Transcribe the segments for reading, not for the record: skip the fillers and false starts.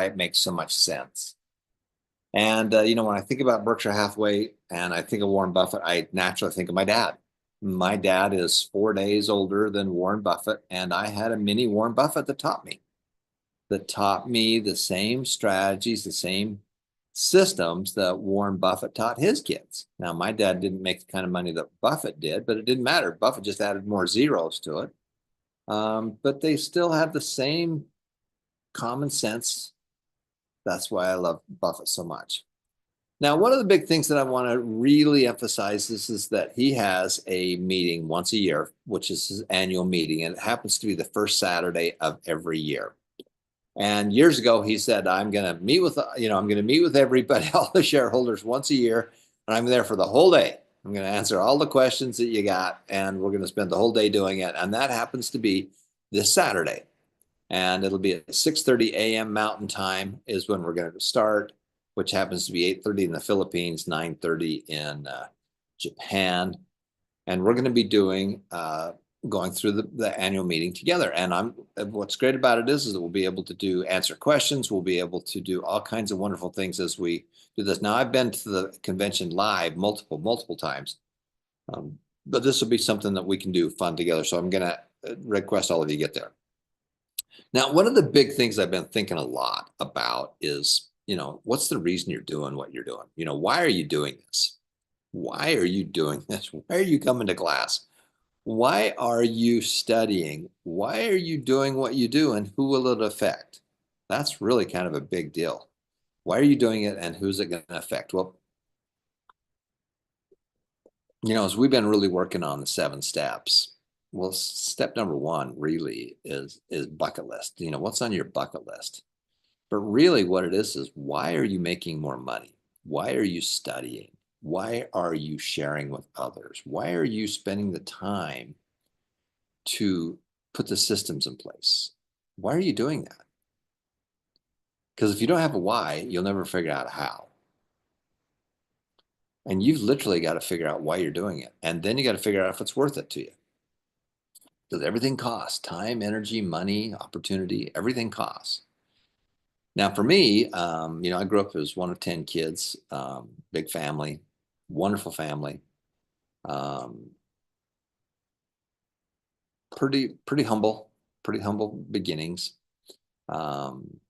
it makes so much sense. And when I think about Berkshire Hathaway and I think of Warren Buffett, I naturally think of my dad. My dad is 4 days older than Warren Buffett, and I had a mini Warren Buffett that taught me the same strategies, the same systems that Warren Buffett taught his kids. Now, my dad didn't make the kind of money that Buffett did, but it didn't matter. Buffett just added more zeros to it. But they still have the same common sense. That's why I love Buffett so much. Now, one of the big things that I want to really emphasize is that he has a meeting once a year, which is his annual meeting, and it happens to be the first Saturday of every year. And years ago, he said, I'm going to meet with, I'm going to meet with everybody, all the shareholders once a year, and I'm there for the whole day. I'm going to answer all the questions that you got, and we're going to spend the whole day doing it. And that happens to be this Saturday. And it'll be at 6:30 a.m. Mountain Time is when we're going to start, which happens to be 8:30 in the Philippines, 9:30 in Japan. And we're going to be going through the annual meeting together. And what's great about it is that we'll be able to answer questions. We'll be able to do all kinds of wonderful things as we do this. Now, I've been to the convention live multiple times, but this will be something that we can do fun together. So I'm going to request all of you get there. Now, one of the big things I've been thinking a lot about is, what's the reason you're doing what you're doing? Why are you doing this? Why are you doing this? Why are you coming to class? Why are you studying? Why are you doing what you do, and who will it affect? That's really kind of a big deal. Why are you doing it, and who's it going to affect? Well, as we've been really working on the 7 steps, well, step number one really is bucket list. What's on your bucket list? But really what it is why are you making more money? Why are you studying? Why are you sharing with others? Why are you spending the time to put the systems in place? Why are you doing that? Because if you don't have a why, you'll never figure out how. And you've literally got to figure out why you're doing it. And then you got to figure out if it's worth it to you. Because everything costs time, energy, money, opportunity, everything costs. Now, for me, I grew up as one of 10 kids, big family, wonderful family, um, pretty humble beginnings. Um,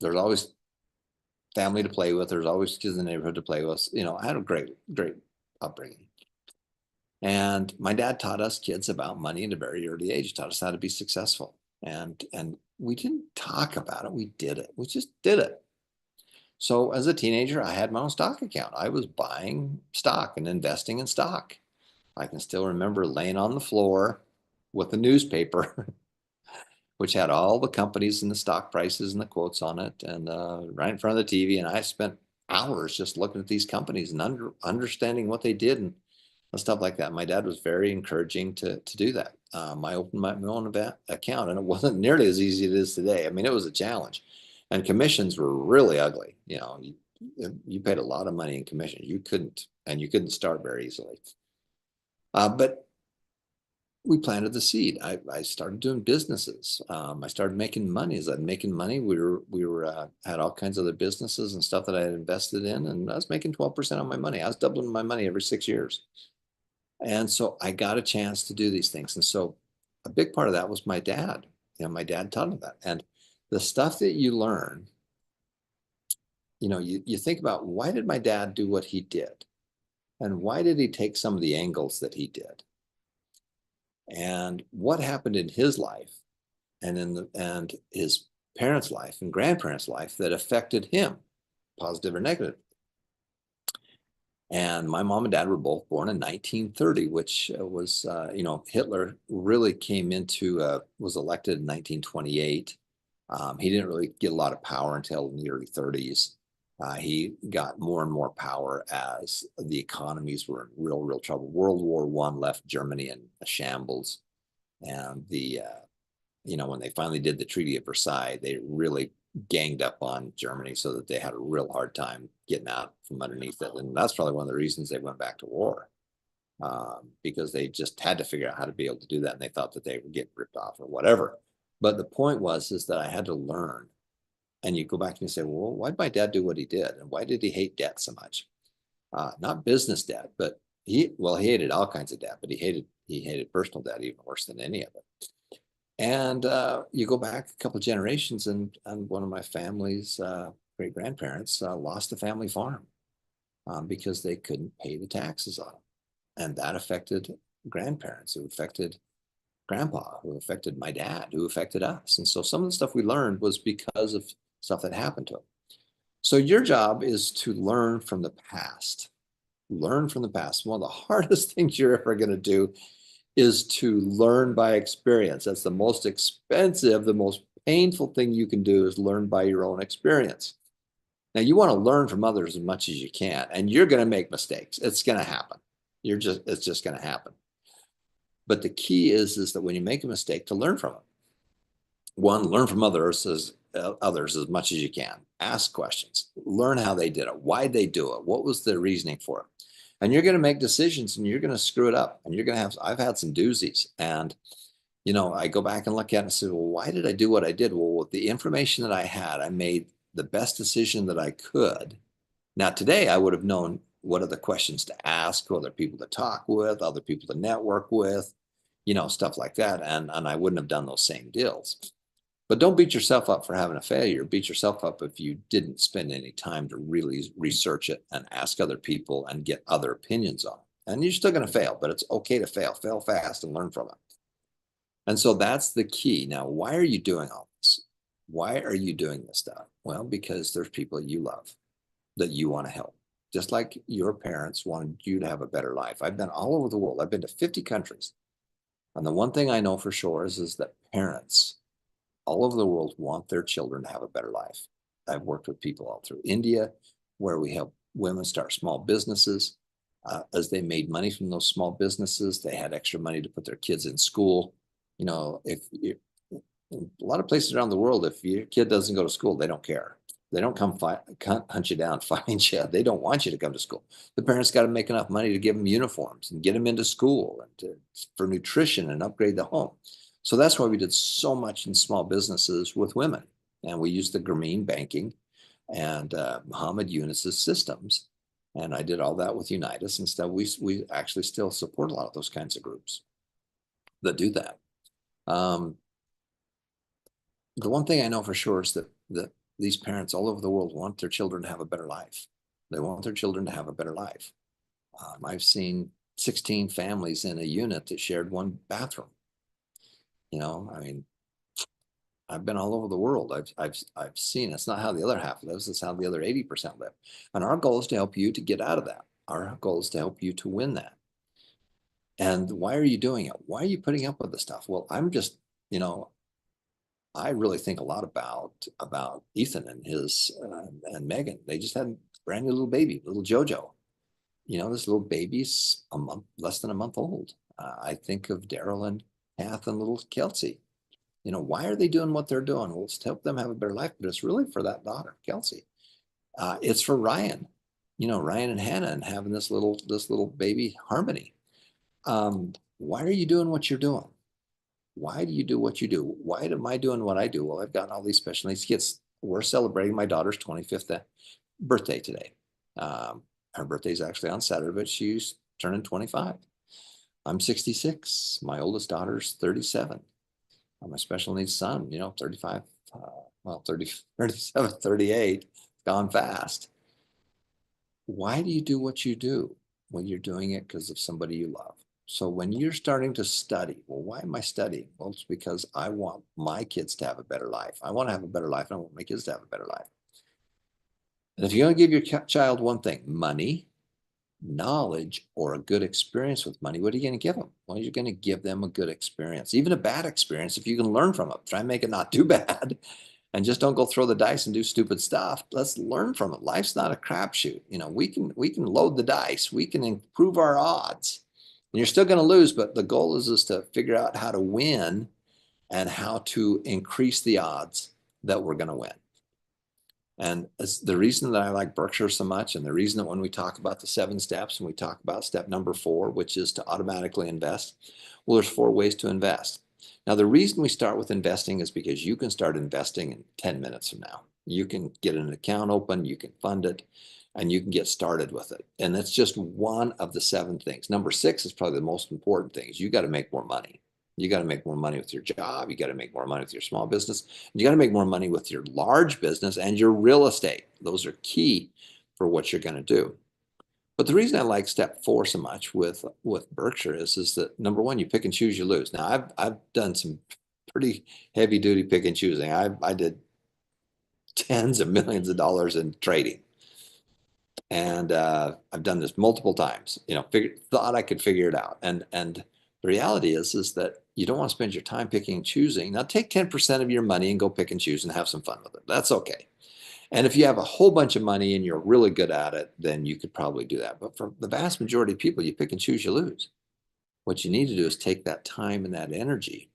there's always family to play with. There's always kids in the neighborhood to play with. I had a great upbringing. And my dad taught us kids about money at a very early age. He taught us how to be successful. And we didn't talk about it. We did it. We just did it. So as a teenager, I had my own stock account. I was buying stock and investing in stock. I can still remember laying on the floor with a newspaper, which had all the companies and the stock prices and the quotes on it, and right in front of the TV. And I spent hours just looking at these companies and understanding what they did and stuff like that. My dad was very encouraging to do that. I opened my own account, and it wasn't nearly as easy as it is today. I mean, it was a challenge, and commissions were really ugly. You paid a lot of money in commission. You couldn't start very easily. But we planted the seed. I started doing businesses. I started making money. As I'm making money, we had all kinds of other businesses and stuff that I had invested in, and I was making 12% on my money. I was doubling my money every 6 years. And so I got a chance to do these things. And so a big part of that was my dad. My dad taught me that. And the stuff that you learn, you think about, why did my dad do what he did? And why did he take some of the angles that he did? And what happened in his life and his parents' life and grandparents' life that affected him, positive or negative? And my mom and dad were both born in 1930, which was, Hitler really was elected in 1928. He didn't really get a lot of power until in the early 30s. He got more and more power as the economies were in real trouble. World War I left Germany in a shambles. And when they finally did the Treaty of Versailles, they really ganged up on Germany so that they had a real hard time getting out from underneath it. And that's probably one of the reasons they went back to war, because they just had to figure out how to be able to do that. And they thought that they were getting ripped off or whatever. But the point is that I had to learn And you go back and you say, well, why did my dad do what he did? And why did he hate debt so much? Not business debt, but he hated all kinds of debt, but he hated personal debt even worse than any of it. And you go back a couple of generations, and one of my family's great grandparents lost the family farm because they couldn't pay the taxes on it, and that affected grandparents, who affected grandpa, who affected my dad, who affected us. And so some of the stuff we learned was because of stuff that happened to him. So your job is to learn from the past. Learn from the past. One of the hardest things you're ever going to do is to learn by experience. That's the most expensive, the most painful thing you can do is learn by your own experience. Now, you want to learn from others as much as you can, and you're going to make mistakes. It's going to happen. It's just going to happen. But the key is that when you make a mistake, to learn from it. One, learn from others as much as you can. Ask questions. Learn how they did it. Why'd they do it? What was the reasoning for it? And you're going to make decisions, and you're going to screw it up. And you're going to have, I've had some doozies. And, I go back and look at it and say, well, why did I do what I did? Well, with the information that I had, I made the best decision that I could. Now, today, I would have known what are the questions to ask, who other people to talk with, other people to network with, stuff like that. And I wouldn't have done those same deals. But don't beat yourself up for having a failure. Beat yourself up if you didn't spend any time to really research it and ask other people and get other opinions on it. And you're still going to fail, but it's okay to fail. Fail fast and learn from it. And so that's the key. Now, why are you doing all this? Why are you doing this stuff? Well, because there's people you love that you want to help. Just like your parents wanted you to have a better life. I've been all over the world. I've been to 50 countries. And the one thing I know for sure is that parents all over the world want their children to have a better life. I've worked with people all through India, where we help women start small businesses. As they made money from those small businesses, they had extra money to put their kids in school. If you, in a lot of places around the world, if your kid doesn't go to school, they don't care. They don't come hunt you down, find you. They don't want you to come to school. The parents got to make enough money to give them uniforms and get them into school and for nutrition and upgrade the home. So that's why we did so much in small businesses with women. And we used the Grameen banking and Muhammad Yunus's systems. And I did all that with Unitas and stuff. We actually still support a lot of those kinds of groups that do that. The one thing I know for sure is that these parents all over the world want their children to have a better life. They want their children to have a better life. I've seen 16 families in a unit that shared one bathroom. I've been all over the world. I've seen it's not how the other half lives, it's how the other 80% live. And our goal is to help you to get out of that. Our goal is to help you to win that. And why are you doing it? Why are you putting up with this stuff? Well, I'm just, I really think a lot about Ethan and his and Megan. They just had a brand new little baby, little Jojo. This little baby's less than a month old. I think of Daryl and Kath and little Kelsey. Why are they doing what they're doing? Well, it's to help them have a better life, but it's really for that daughter, Kelsey. It's for Ryan, Ryan and Hannah, and having this little baby Harmony. Why are you doing what you're doing? Why do you do what you do? Why am I doing what I do? Well, I've gotten all these special needs kids. We're celebrating my daughter's 25th birthday today. Her birthday's actually on Saturday, but she's turning 25. I'm 66. My oldest daughter's 37. My special needs son, 35, 30, 37, 38, gone fast. Why do you do what you do? Well, you're doing it because of somebody you love. So when you're starting to study, well, why am I studying? Well, it's because I want my kids to have a better life. I want to have a better life, and I want my kids to have a better life. And if you're going to give your child one thing, money, knowledge, or a good experience with money, what are you going to give them? Well, you're going to give them a good experience, even a bad experience. If you can learn from it, try and make it not too bad, and just don't go throw the dice and do stupid stuff. Let's learn from it. Life's not a crapshoot. We can load the dice. We can improve our odds. And you're still going to lose, but the goal is to figure out how to win and how to increase the odds that we're going to win. And the reason that I like Berkshire so much, and the reason that when we talk about the 7 steps and we talk about step number 4, which is to automatically invest, well, there's 4 ways to invest. Now, the reason we start with investing is because you can start investing in 10 minutes from now. You can get an account open, you can fund it, and you can get started with it. And that's just one of the 7 things. Number 6 is probably the most important thing is you got to make more money. You got to make more money with your job. You got to make more money with your small business. You got to make more money with your large business and your real estate. Those are key for what you're going to do. But the reason I like step 4 so much with Berkshire is that number 1, you pick and choose, you lose. Now I've done some pretty heavy duty pick and choosing. I did tens of millions of dollars in trading, and I've done this multiple times. Thought I could figure it out, and the reality is that you don't want to spend your time picking and choosing. Now take 10% of your money and go pick and choose and have some fun with it. That's okay. And if you have a whole bunch of money and you're really good at it, then you could probably do that. But for the vast majority of people, you pick and choose, you lose. What you need to do is take that time and that energy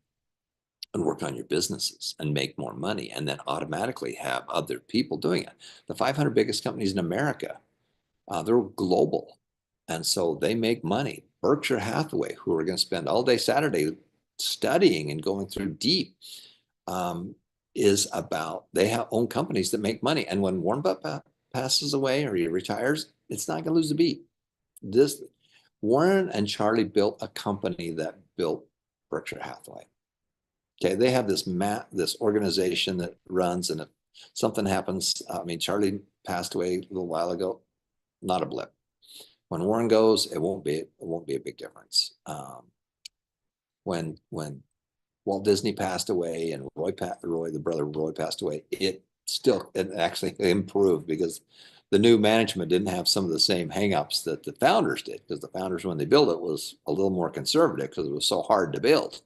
and work on your businesses and make more money, and then automatically have other people doing it. The 500 biggest companies in America, they're global. And so they make money. Berkshire Hathaway, who are going to spend all day Saturday studying and going through deep, is about they own companies that make money. And when Warren Buffett passes away or he retires, it's not going to lose a beat. This Warren and Charlie built a company that built Berkshire Hathaway. Okay, they have this organization that runs, and if something happens, I mean, Charlie passed away a little while ago, not a blip. When Warren goes, it won't be a big difference. When Walt Disney passed away and the brother Roy passed away, it actually improved because the new management didn't have some of the same hangups that the founders did, because the founders, when they built it, was a little more conservative because it was so hard to build.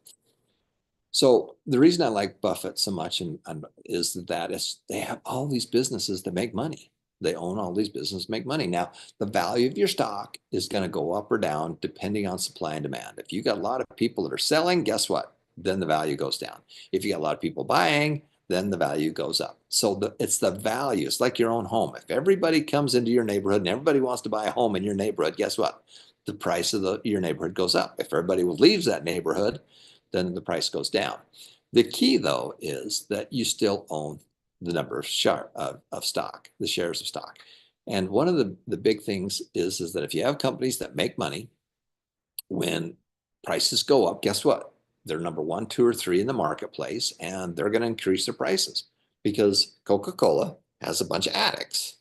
So the reason I like Buffett so much is that they have all these businesses that make money. They own all these businesses, make money. Now, the value of your stock is going to go up or down depending on supply and demand. If you got a lot of people that are selling, guess what? Then the value goes down. If you got a lot of people buying, then the value goes up. So it's the value. It's like your own home. If everybody comes into your neighborhood and everybody wants to buy a home in your neighborhood, guess what? The price of your neighborhood goes up. If everybody leaves that neighborhood, then the price goes down. The key, though, is that you still own the number of stock, the shares of stock. And one of the big things is that if you have companies that make money, when prices go up, guess what? They're number 1, 2, or 3 in the marketplace, and they're going to increase their prices because Coca-Cola has a bunch of addicts.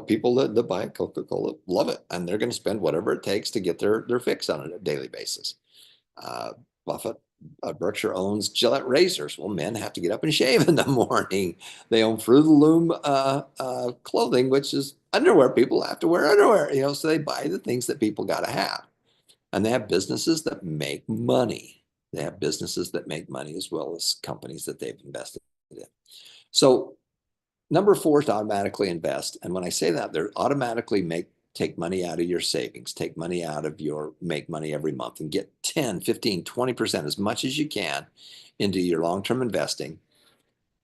People that buy Coca-Cola love it, and they're going to spend whatever it takes to get their fix on a daily basis. Berkshire owns Gillette razors. Well, men have to get up and shave in the morning. They own Fruit of the Loom clothing, which is underwear. People have to wear underwear, so they buy the things that people got to have. And they have businesses that make money. They have businesses that make money as well as companies that they've invested in. So number 4 is to automatically invest. And when I say that, they're automatically take money out of your savings, take money out of make money every month and get 10, 15, 20%, as much as you can into your long-term investing.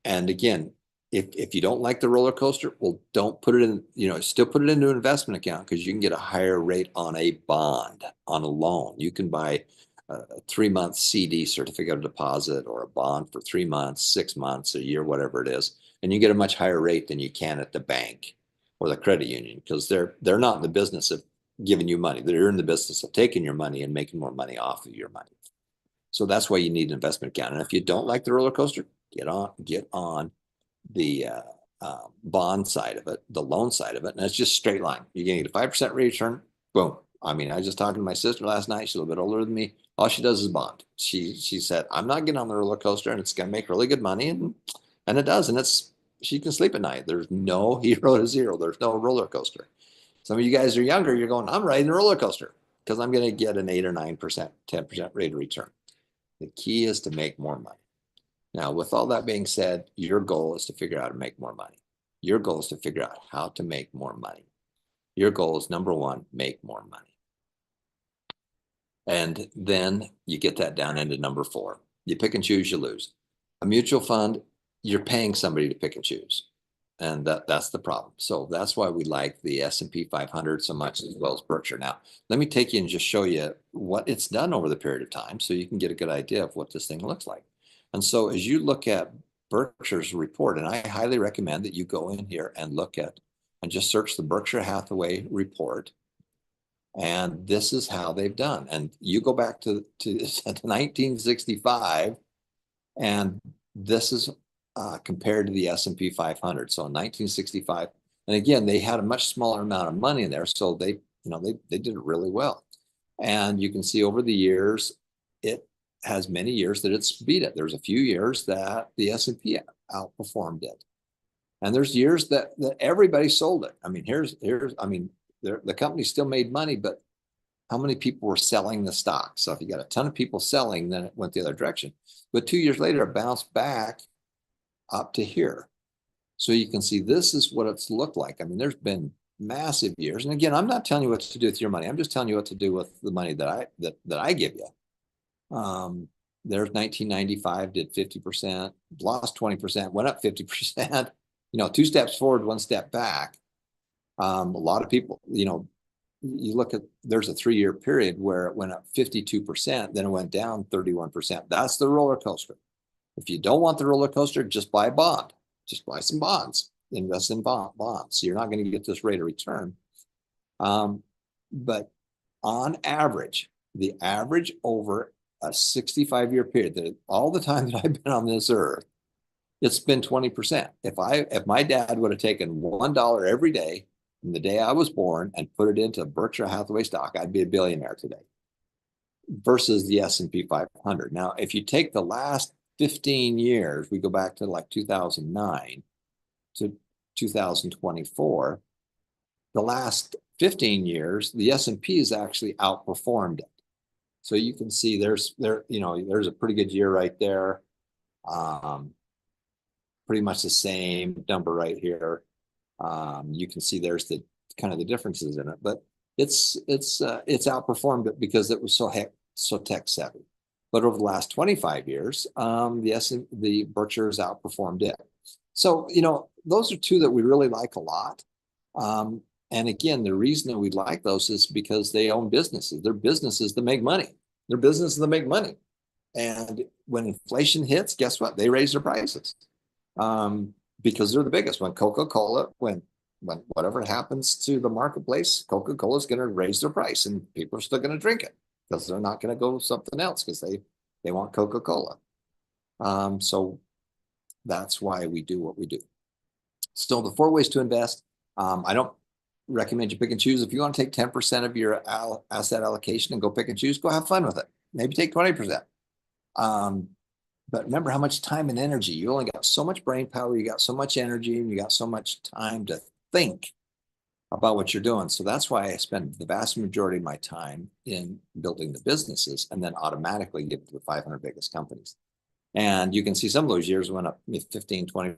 And again, if you don't like the roller coaster, well, don't put it in, still put it into an investment account, because you can get a higher rate on a bond, on a loan. You can buy a 3-month CD, certificate of deposit, or a bond for 3 months, 6 months, a year, whatever it is. And you get a much higher rate than you can at the bank or the credit union, because they're not in the business of giving you money. They're in the business of taking your money and making more money off of your money. So that's why you need an investment account. And if you don't like the roller coaster, get on the bond side of it, the loan side of it, and it's just straight line. You're getting a 5% rate return. Boom. I mean, I was just talking to my sister last night. She's a little bit older than me. All she does is bond. She said, I'm not getting on the roller coaster, and it's going to make really good money, and it does. And she can sleep at night. There's no hero to zero. There's no roller coaster. Some of you guys are younger. You're going, I'm riding the roller coaster because I'm going to get an 8 or 9%, 10% rate of return. The key is to make more money. Now, with all that being said, your goal is to figure out how to make more money. Your goal is to figure out how to make more money. Your goal is, number 1, make more money. And then you get that down into number 4. You pick and choose, you lose. A mutual fund, you're paying somebody to pick and choose. And that's the problem. So that's why we like the S&P 500 so much, as well as Berkshire. Now, let me take you and just show you what it's done over the period of time so you can get a good idea of what this thing looks like. And so as you look at Berkshire's report, and I highly recommend that you go in here and look at and just search the Berkshire Hathaway report. And this is how they've done. And you go back to 1965, and this is compared to the S&P 500. So in 1965, and again, they had a much smaller amount of money in there, so they did it really well. And you can see over the years, it has many years that it's beat it. There's a few years that the S&P outperformed it. And there's years that everybody sold it. I mean, the company still made money, but how many people were selling the stock? So if you got a ton of people selling, then it went the other direction. But 2 years later, it bounced back up to here. So you can see this is what it's looked like. I mean, there's been massive years. And again, I'm not telling you what to do with your money. I'm just telling you what to do with the money that I give you. There's 1995, did 50%, lost 20%, went up 50%. Two steps forward, one step back. A lot of people, you look at, there's a 3-year period where it went up 52%, then it went down 31%. That's the roller coaster. If you don't want the roller coaster, just buy a bond. Just buy some bonds, invest in bonds. So you're not going to get this rate of return. But on average, the average over a 65-year period, that all the time that I've been on this earth, it's been 20%. If my dad would have taken $1 every day from the day I was born and put it into Berkshire Hathaway stock, I'd be a billionaire today versus the S&P 500. Now, if you take the last 15 years, we go back to like 2009 to 2024, the last 15 years, the S&P has actually outperformed it. So you can see there's a pretty good year right there. Pretty much the same number right here. You can see there's the kind of the differences in it, but it's outperformed it because it was so tech savvy. But over the last 25 years, the Berkshire has outperformed it. So those are two that we really like a lot. And again, the reason that we like those is because they own businesses. They're businesses that make money. They're businesses that make money. And when inflation hits, guess what? They raise their prices. Because they're the biggest. When Coca-Cola, when whatever happens to the marketplace, Coca-Cola is going to raise their price, and people are still going to drink it because they're not going to go with something else because they want Coca-Cola. So that's why we do what we do. So the 4 ways to invest. I don't recommend you pick and choose. If you want to take 10% of your asset allocation and go pick and choose, go have fun with it. Maybe take 20%. But remember how much time and energy. You only got so much brain power, you got so much energy, and you got so much time to think about what you're doing. So that's why I spend the vast majority of my time in building the businesses and then automatically give it to the 500 biggest companies. And you can see some of those years went up 15, 20%,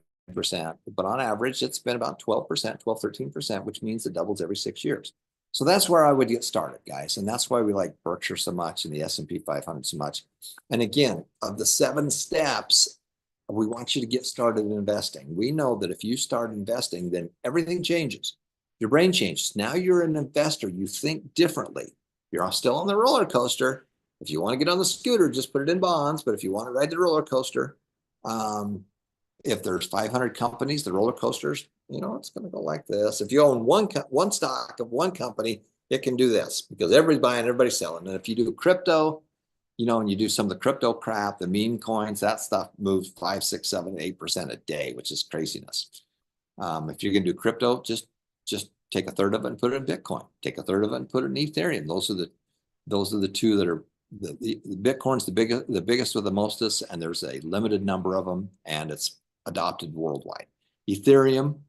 but on average, it's been about 12%, 12, 13%, which means it doubles every 6 years. So that's where I would get started, guys. And that's why we like Berkshire so much and the S&P 500 so much. And again, of the 7 steps, we want you to get started in investing. We know that if you start investing, then everything changes. Your brain changes. Now you're an investor. You think differently. You're still on the roller coaster. If you want to get on the scooter, just put it in bonds. But if you want to ride the roller coaster, if there's 500 companies, the roller coasters, it's going to go like this. If you own one stock of one company, it can do this because everybody's buying, everybody's selling. And if you do crypto, and you do some of the crypto crap, the meme coins, that stuff moves 5, 6, 7, 8% a day, which is craziness. If you're going to do crypto, just take a third of it and put it in Bitcoin. Take a third of it and put it in Ethereum. Those are the two that are the Bitcoin's the biggest with the mostest, and there's a limited number of them, and it's adopted worldwide. Ethereum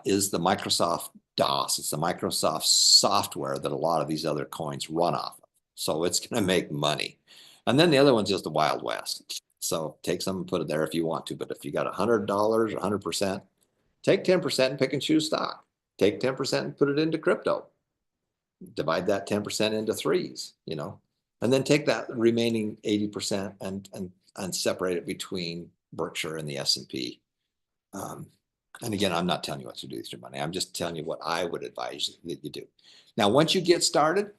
is the Microsoft DOS. It's the Microsoft software that a lot of these other coins run off of. So it's going to make money. And then the other one's just the Wild West. So take some and put it there if you want to. But if you got $100 or 100%, take 10% and pick and choose stock. Take 10% and put it into crypto. Divide that 10% into threes, and then take that remaining 80% and separate it between Berkshire and the S&P. And again, I'm not telling you what to do with your money. I'm just telling you what I would advise that you do. Now, once you get started,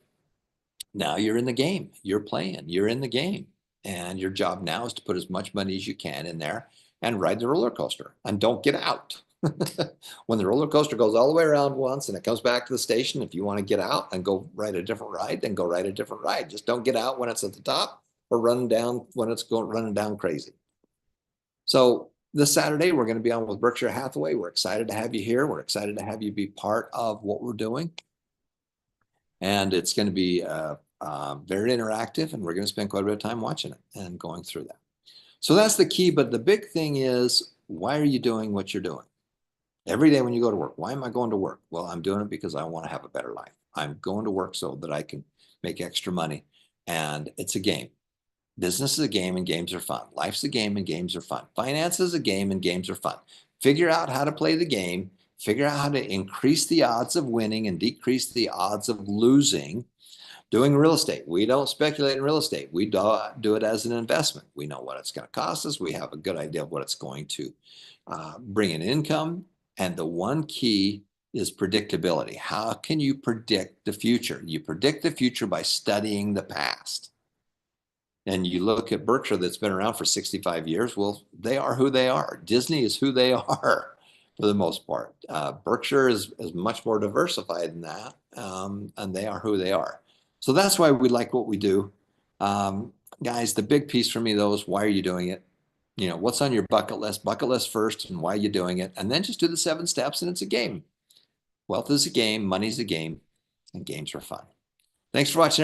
now you're in the game. You're playing. You're in the game. And your job now is to put as much money as you can in there. and ride the roller coaster and don't get out. When the roller coaster goes all the way around once and it comes back to the station, if you want to get out and go ride a different ride, then go ride a different ride. Just don't get out when it's at the top or running down when it's going running down crazy. So this Saturday, we're going to be on with Berkshire Hathaway. We're excited to have you here. We're excited to have you be part of what we're doing. And it's going to be very interactive, and we're going to spend quite a bit of time watching it and going through that. So that's the key. But the big thing is, why are you doing what you're doing? Every day when you go to work, why am I going to work? Well, I'm doing it because I want to have a better life. I'm going to work so that I can make extra money. And it's a game. Business is a game and games are fun. Life's a game and games are fun. Finance is a game and games are fun. Figure out how to play the game. Figure out how to increase the odds of winning and decrease the odds of losing. Doing real estate. We don't speculate in real estate. We do it as an investment. We know what it's going to cost us. We have a good idea of what it's going to bring in income. And the one key is predictability. How can you predict the future? You predict the future by studying the past. And you look at Berkshire that's been around for 65 years. Well, they are who they are. Disney is who they are for the most part. Berkshire is much more diversified than that, and they are who they are. So that's why we like what we do. Guys, the big piece for me, though, is why are you doing it? You know, what's on your bucket list? Bucket list first, and why are you doing it? And then just do the 7 steps, and it's a game. Wealth is a game, money's a game, and games are fun. Thanks for watching.